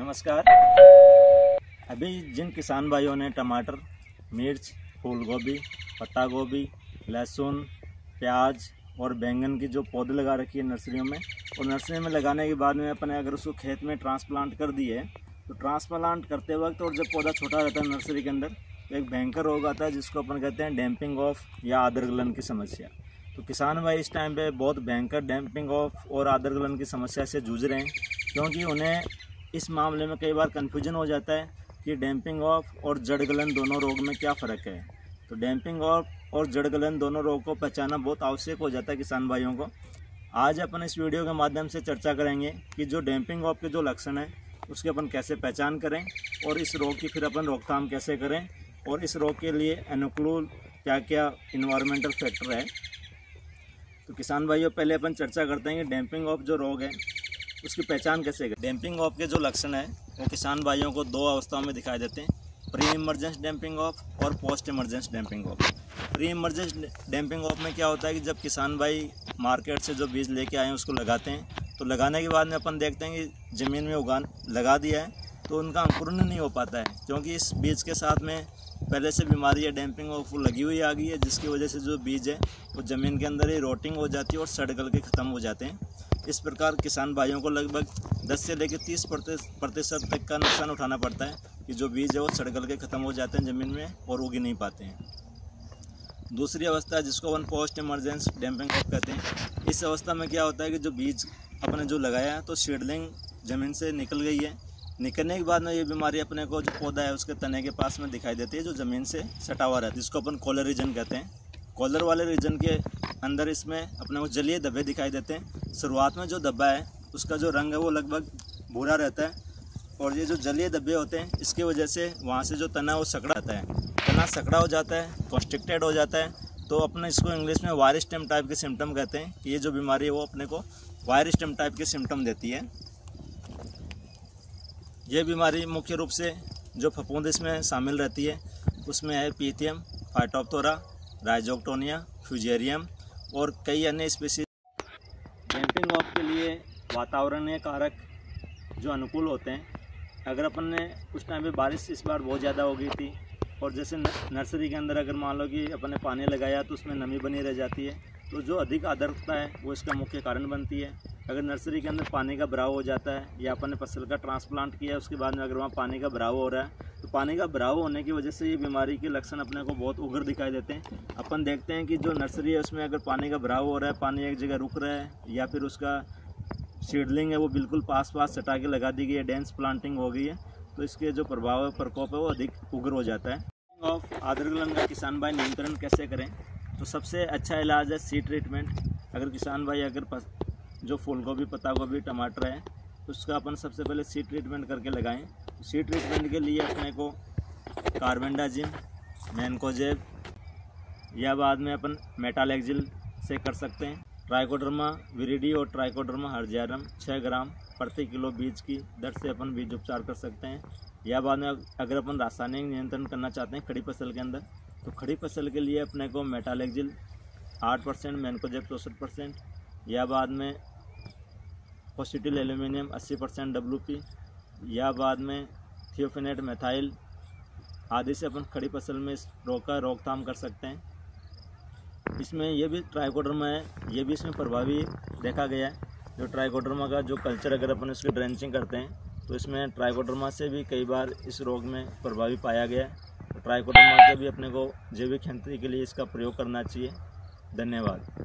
नमस्कार। अभी जिन किसान भाइयों ने टमाटर, मिर्च, फूल गोभी, पत्ता गोभी, लहसुन, प्याज और बैंगन की जो पौधे लगा रखी है नर्सरियों में, और नर्सरी में लगाने के बाद में अपने अगर उसको खेत में ट्रांसप्लांट कर दिए तो ट्रांसप्लांट करते वक्त और जब पौधा छोटा रहता है नर्सरी के अंदर तो एक भयंकर रोग आता है जिसको अपन कहते हैं डैम्पिंग ऑफ या आद्र गलन की समस्या। तो किसान भाई इस टाइम पे बहुत भयंकर डैम्पिंग ऑफ और आद्र गलन की समस्या से जूझ रहे हैं, क्योंकि उन्हें इस मामले में कई बार कन्फ्यूजन हो जाता है कि डैम्पिंग ऑफ और जड़ गलन दोनों रोग में क्या फ़र्क है। तो डैम्पिंग ऑफ और जड़ गलन दोनों रोग को पहचानना बहुत आवश्यक हो जाता है किसान भाइयों को। आज अपन इस वीडियो के माध्यम से चर्चा करेंगे कि जो डैम्पिंग ऑफ के जो लक्षण हैं उसके अपन कैसे पहचान करें और इस रोग की फिर अपन रोकथाम कैसे करें, और इस रोग के लिए अनुकूल क्या क्या इन्वायरमेंटल फैक्टर है। तो किसान भाइयों, पहले अपन चर्चा करते हैं कि डैम्पिंग ऑफ जो रोग है उसकी पहचान कैसे करें। डैम्पिंग ऑफ के जो लक्षण हैं वो किसान भाइयों को दो अवस्थाओं में दिखाई देते हैं, प्री इमरजेंस डैम्पिंग ऑफ और post emergence damping off. Pre emergence damping off में क्या होता है कि जब किसान भाई मार्केट से जो बीज लेके आए हैं उसको लगाते हैं, तो लगाने के बाद में अपन देखते हैं कि ज़मीन में लगा दिया है तो उनका अंकुरण नहीं हो पाता है, क्योंकि इस बीज के साथ में पहले से बीमारी या डैम्पिंग ऑफ लगी हुई आ गई है, जिसकी वजह से जो बीज है वो ज़मीन के अंदर ही रोटिंग हो जाती है और सड़ गल के ख़त्म हो जाते हैं। इस प्रकार किसान भाइयों को लगभग 10 से लेकर 30% तक का नुकसान उठाना पड़ता है कि जो बीज है वो सड़ गल के ख़त्म हो जाते हैं ज़मीन में और उग नहीं पाते हैं। दूसरी अवस्था जिसको अपन पोस्ट इमरजेंस डैम्पिंग ऑफ कहते हैं, इस अवस्था में क्या होता है कि जो बीज अपने जो लगाया है तो सीडलिंग ज़मीन से निकल गई है, निकलने के बाद में ये बीमारी अपने को जो पौधा है उसके तने के पास में दिखाई देती है जो ज़मीन से सटा हुआ रहता है, जिसको अपन कॉलर रीजन कहते हैं। कॉलर वाले रीजन के अंदर इसमें अपने को जलीय धब्बे दिखाई देते हैं। शुरुआत में जो धब्बा है उसका जो रंग है वो लगभग भूरा रहता है, और ये जो जलीय धब्बे होते हैं इसकी वजह से वहाँ से जो तना है वो सकड़ा रहता है, तना सकड़ा हो जाता है, कॉन्स्ट्रिक्टेड हो जाता है। तो अपने इसको इंग्लिश में वायर स्टेम टाइप के सिम्टम कहते हैं कि ये जो बीमारी है वो अपने को वायर स्टेम टाइप के सिम्टम देती है। ये बीमारी मुख्य रूप से जो फफूंद इसमें शामिल रहती है उसमें है पीथियम, फाइटोप्थोरा, राइजोक्टोनिया, फ्यूजेरियम और कई अन्य स्पीशीज। डैम्पिंग ऑफ के लिए वातावरणीय कारक जो अनुकूल होते हैं, अगर अपन ने उस टाइम पे बारिश इस बार बहुत ज़्यादा हो गई थी और जैसे नर्सरी के अंदर अगर मान लो कि अपन ने पानी लगाया तो उसमें नमी बनी रह जाती है, तो जो अधिक आर्द्रता है वो इसका मुख्य कारण बनती है। अगर नर्सरी के अंदर पानी का भराव हो जाता है या अपन ने फसल का ट्रांसप्लांट किया है उसके बाद में अगर वहाँ पानी का भराव हो रहा है तो पानी का भराव होने की वजह से ये बीमारी के लक्षण अपने को बहुत उग्र दिखाई देते हैं। अपन देखते हैं कि जो नर्सरी है उसमें अगर पानी का भराव हो रहा है, पानी एक जगह रुक रहा है या फिर उसका सीडलिंग है वो बिल्कुल पास सटा के लगा दी गई है, डेंस प्लांटिंग हो गई है, तो इसके जो प्रभाव है, प्रकोप है वो अधिक उग्र हो जाता है। ऑफ आद्र गलन का किसान भाई नियंत्रण कैसे करें, तो सबसे अच्छा इलाज है सीड ट्रीटमेंट। अगर किसान भाई अगर जो फूल गोभी, पत्ता गोभी, टमाटर है तो उसका अपन सबसे पहले सीड ट्रीटमेंट करके लगाएं। तो सीड ट्रीटमेंट के लिए अपने को कार्बेंडाजिम, मैनकोजेब या बाद में अपन मेटालेक्जिल से कर सकते हैं। ट्राइकोडर्मा विरिडी और ट्राइकोडर्मा हर्जियानम 6 ग्राम प्रति किलो बीज की दर से अपन बीज उपचार कर सकते हैं। या बाद में अगर अपन रासायनिक नियंत्रण करना चाहते हैं खड़ी फसल के अंदर, तो खड़ी फसल के लिए अपने को मेटालेक्जिल 8%, मैनकोजेब 64%, या बाद में फोस्फेटिल एल्यूमिनियम 80% WP, या बाद में थियोफेनेट मेथाइल आदि से अपन खड़ी फसल में इस रोग का रोकथाम कर सकते हैं। इसमें ये भी ट्राइकोडर्मा है, ये भी इसमें प्रभावी देखा गया है। जो ट्राइकोडर्मा का जो कल्चर अगर अपन इसकी ड्रेंचिंग करते हैं तो इसमें ट्राइकोडर्मा से भी कई बार इस रोग में प्रभावी पाया गया है। तो ट्राइकोडर्मा के भी अपने को जैविक खेती के लिए इसका प्रयोग करना चाहिए। धन्यवाद।